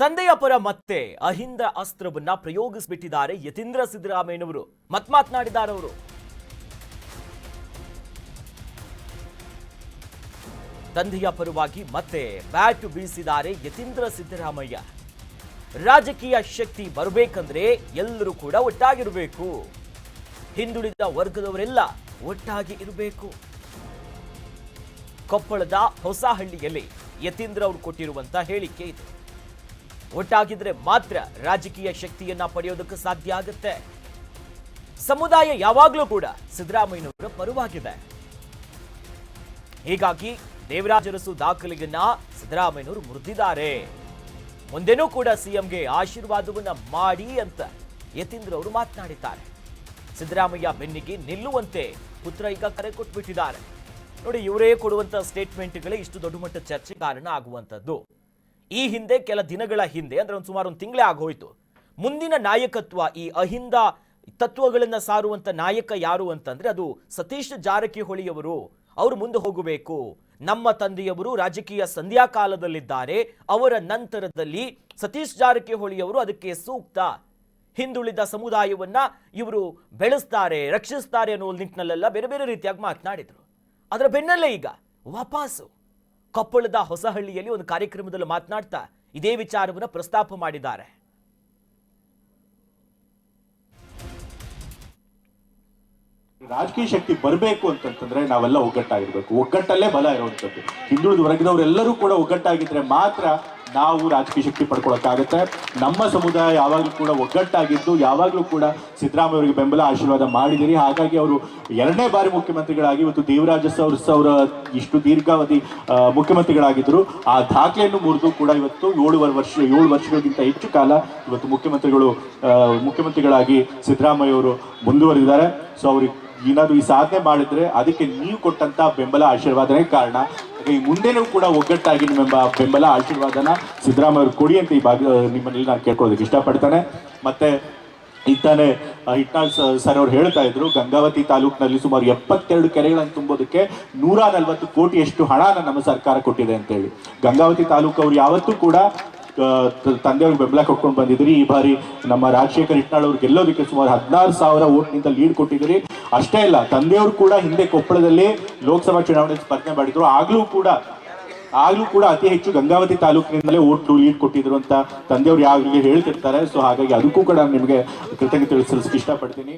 ತಂದೆಯ ಪರ ಮತ್ತೆ ಅಹಿಂದ ಅಸ್ತ್ರವನ್ನ ಪ್ರಯೋಗಿಸಿಬಿಟ್ಟಿದ್ದಾರೆ ಯತೀಂದ್ರ ಸಿದ್ದರಾಮಯ್ಯನವರು. ಮಾತನಾಡಿದ್ದಾರೆ ಅವರು. ತಂದೆಯ ಪರವಾಗಿ ಮತ್ತೆ ಬ್ಯಾಟ್ ಬೀಸಿದ್ದಾರೆ ಯತೀಂದ್ರ ಸಿದ್ದರಾಮಯ್ಯ. ರಾಜಕೀಯ ಶಕ್ತಿ ಬರಬೇಕಂದ್ರೆ ಎಲ್ಲರೂ ಕೂಡ ಒಟ್ಟಾಗಿರಬೇಕು. ಹಿಂದುಳಿದ ವರ್ಗದವರೆಲ್ಲ ಒಟ್ಟಾಗಿ ಇರಬೇಕು. ಕೊಪ್ಪಳದ ಹೊಸಹಳ್ಳಿಯಲ್ಲಿ ಯತೀಂದ್ರ ಅವರು ಕೊಟ್ಟಿರುವಂತ ಹೇಳಿಕೆ ಇದು. ಒಟ್ಟಾಗಿದ್ರೆ ಮಾತ್ರ ರಾಜಕೀಯ ಶಕ್ತಿಯನ್ನ ಪಡೆಯೋದಕ್ಕೆ ಸಾಧ್ಯ ಆಗುತ್ತೆ. ಸಮುದಾಯ ಯಾವಾಗಲೂ ಕೂಡ ಸಿದ್ದರಾಮಯ್ಯನವರ ಪರವಾಗಿದೆ. ಹೀಗಾಗಿ ದೇವರಾಜ ಅರಸು ದಾಖಲೆಯನ್ನ ಸಿದ್ದರಾಮಯ್ಯನವರು ಮುರಿದಿದ್ದಾರೆ. ಮುಂದೆನೂ ಕೂಡ ಸಿಎಂಗೆ ಆಶೀರ್ವಾದವನ್ನ ಮಾಡಿ ಅಂತ ಯತೀಂದ್ರ ಅವರು ಮಾತನಾಡಿದ್ದಾರೆ. ಸಿದ್ದರಾಮಯ್ಯ ಬೆನ್ನಿಗೆ ನಿಲ್ಲುವಂತೆ ಪುತ್ರ ಈಗ ಕರೆ ಕೊಟ್ಬಿಟ್ಟಿದ್ದಾರೆ. ನೋಡಿ, ಇವರೇ ಕೊಡುವಂತ ಸ್ಟೇಟ್ಮೆಂಟ್ಗಳೇ ಇಷ್ಟು ದೊಡ್ಡ ಮಟ್ಟ ಚರ್ಚೆ ಕಾರಣ ಆಗುವಂತದ್ದು. ಈ ಹಿಂದೆ ಕೆಲ ದಿನಗಳ ಹಿಂದೆ ಅಂದ್ರೆ ಸುಮಾರು ಒಂದು ತಿಂಗಳೇ ಆಗೋಯ್ತು. ಮುಂದಿನ ನಾಯಕತ್ವ, ಈ ಅಹಿಂದ ತತ್ವಗಳನ್ನ ಸಾರುವಂತ ನಾಯಕ ಯಾರು ಅಂತಂದ್ರೆ ಅದು ಸತೀಶ್ ಜಾರಕಿಹೊಳಿ ಅವರು. ಅವರು ಮುಂದೆ ಹೋಗಬೇಕು. ನಮ್ಮ ತಂದೆಯವರು ರಾಜಕೀಯ ಸಂಧ್ಯಾ ಕಾಲದಲ್ಲಿದ್ದಾರೆ. ಅವರ ನಂತರದಲ್ಲಿ ಸತೀಶ್ ಜಾರಕಿಹೊಳಿ ಅವರು ಅದಕ್ಕೆ ಸೂಕ್ತ. ಹಿಂದುಳಿದ ಸಮುದಾಯವನ್ನ ಇವರು ಬೆಳೆಸ್ತಾರೆ, ರಕ್ಷಿಸ್ತಾರೆ ಅನ್ನೋ ನಿಟ್ಟಿನಲ್ಲೆಲ್ಲ ಬೇರೆ ಬೇರೆ ರೀತಿಯಾಗಿ ಮಾತನಾಡಿದ್ರು. ಅದರ ಬೆನ್ನಲ್ಲೇ ಈಗ ವಾಪಸ್ಸು ಕೊಪ್ಪಳದ ಹೊಸಹಳ್ಳಿಯಲ್ಲಿ ಒಂದು ಕಾರ್ಯಕ್ರಮದಲ್ಲಿ ಮಾತನಾಡ್ತಾ ಇದೇ ವಿಚಾರವನ್ನು ಪ್ರಸ್ತಾಪ ಮಾಡಿದ್ದಾರೆ. ರಾಜಕೀಯ ಶಕ್ತಿ ಬರಬೇಕು ಅಂತಂದ್ರೆ ನಾವೆಲ್ಲ ಒಗ್ಗಟ್ಟಾಗಿರ್ಬೇಕು. ಒಗ್ಗಟ್ಟಲ್ಲೇ ಬಲ ಇರುವಂತದ್ದು. ಹಿಂದುಳಿದ ವರ್ಗದವರೆಲ್ಲರೂ ಕೂಡ ಒಗ್ಗಟ್ಟಾಗಿದ್ರೆ ಮಾತ್ರ ನಾವು ರಾಜಕೀಯ ಶಕ್ತಿ ಪಡ್ಕೊಳಕ್ಕಾಗತ್ತೆ. ನಮ್ಮ ಸಮುದಾಯ ಯಾವಾಗಲೂ ಕೂಡ ಒಗ್ಗಟ್ಟಾಗಿದ್ದು ಯಾವಾಗಲೂ ಕೂಡ ಸಿದ್ದರಾಮಯ್ಯ ಅವರಿಗೆ ಬೆಂಬಲ ಆಶೀರ್ವಾದ ಮಾಡಿದಿರಿ. ಹಾಗಾಗಿ ಅವರು 2ನೇ ಬಾರಿ ಮುಖ್ಯಮಂತ್ರಿಗಳಾಗಿ ಇವತ್ತು ದೇವರಾಜ ಅರಸು ಅವರ ಇಷ್ಟು ದೀರ್ಘಾವಧಿ ಮುಖ್ಯಮಂತ್ರಿಗಳಾಗಿದ್ದರು. ಆ ದಾಖಲೆಯನ್ನು ಮುರಿದು ಕೂಡ ಇವತ್ತು 7 ವರ್ಷಗಳಿಗಿಂತ ಹೆಚ್ಚು ಕಾಲ ಇವತ್ತು ಮುಖ್ಯಮಂತ್ರಿಗಳಾಗಿ ಸಿದ್ದರಾಮಯ್ಯ ಅವರು ಮುಂದುವರೆದಿದ್ದಾರೆ. ಸೊ ಅವ್ರಿಗೆ ಏನಾದ್ರು ಈ ಸಾಧನೆ ಮಾಡಿದ್ರೆ ಅದಕ್ಕೆ ನೀವು ಕೊಟ್ಟಂತ ಬೆಂಬಲ ಆಶೀರ್ವಾದನೇ ಕಾರಣ. ಈ ಮುಂದೆನೂ ಕೂಡ ಒಗ್ಗಟ್ಟಾಗಿ ನಿಮ್ಮ ಬೆಂಬಲ ಆಶೀರ್ವಾದನ ಸಿದ್ದರಾಮಯ್ಯ ಅವರು ಕೊಡಿ ಅಂತ ಈ ನಿಮ್ಮಲ್ಲಿ ನಾನು ಕೇಳ್ಕೊಳ್ಳೋದಕ್ಕೆ ಇಷ್ಟಪಡ್ತಾನೆ. ಮತ್ತೆ ಇತ್ತಾನೆ ಹಿಟ್ನಾಳ್ ಸರ್ ಅವ್ರು ಹೇಳ್ತಾ ಇದ್ರು, ಗಂಗಾವತಿ ತಾಲೂಕಿನಲ್ಲಿ ಸುಮಾರು 72 ಕೆರೆಗಳನ್ನು ತುಂಬೋದಕ್ಕೆ 140 ಕೋಟಿಯಷ್ಟು ಹಣನ ನಮ್ಮ ಸರ್ಕಾರ ಕೊಟ್ಟಿದೆ ಅಂತೇಳಿ. ಗಂಗಾವತಿ ತಾಲೂಕು ಅವ್ರು ಯಾವತ್ತೂ ಕೂಡ ತಂದೆಯವ್ರಿಗೆ ಬೆಂಬಲ ಕೊಟ್ಕೊಂಡು ಬಂದಿದ್ರಿ. ಈ ಬಾರಿ ನಮ್ಮ ರಾಜಶೇಖರ್ ಹಿಟ್ನಾಳ್ ಅವ್ರು ಗೆಲ್ಲೋದಕ್ಕೆ ಸುಮಾರು 16,000 ಓಟ್ನಿಂದ ಲೀಡ್ ಕೊಟ್ಟಿದ್ರಿ. ಅಷ್ಟೇ ಅಲ್ಲ, ತಂದೆಯವರು ಕೂಡ ಹಿಂದೆ ಕೊಪ್ಪಳದಲ್ಲಿ ಲೋಕಸಭಾ ಚುನಾವಣೆ ಸ್ಪರ್ಧೆ ಮಾಡಿದ್ರು. ಆಗ್ಲೂ ಕೂಡ ಅತಿ ಹೆಚ್ಚು ಗಂಗಾವತಿ ತಾಲೂಕಿನಿಂದಲೇ ಓಟ್ ಲೀಡ್ ಕೊಟ್ಟಿದ್ರು ಅಂತ ತಂದೆಯವರು ಯಾವಾಗಲೂ ಹೇಳ್ತಿರ್ತಾರೆ. ಸೊ ಹಾಗಾಗಿ ಅದಕ್ಕೂ ಕೂಡ ನಿಮಗೆ ಕೃತಜ್ಞತೆ ತಿಳಿಸಲಿಕ್ಕೆ ಇಷ್ಟಪಡ್ತೀನಿ.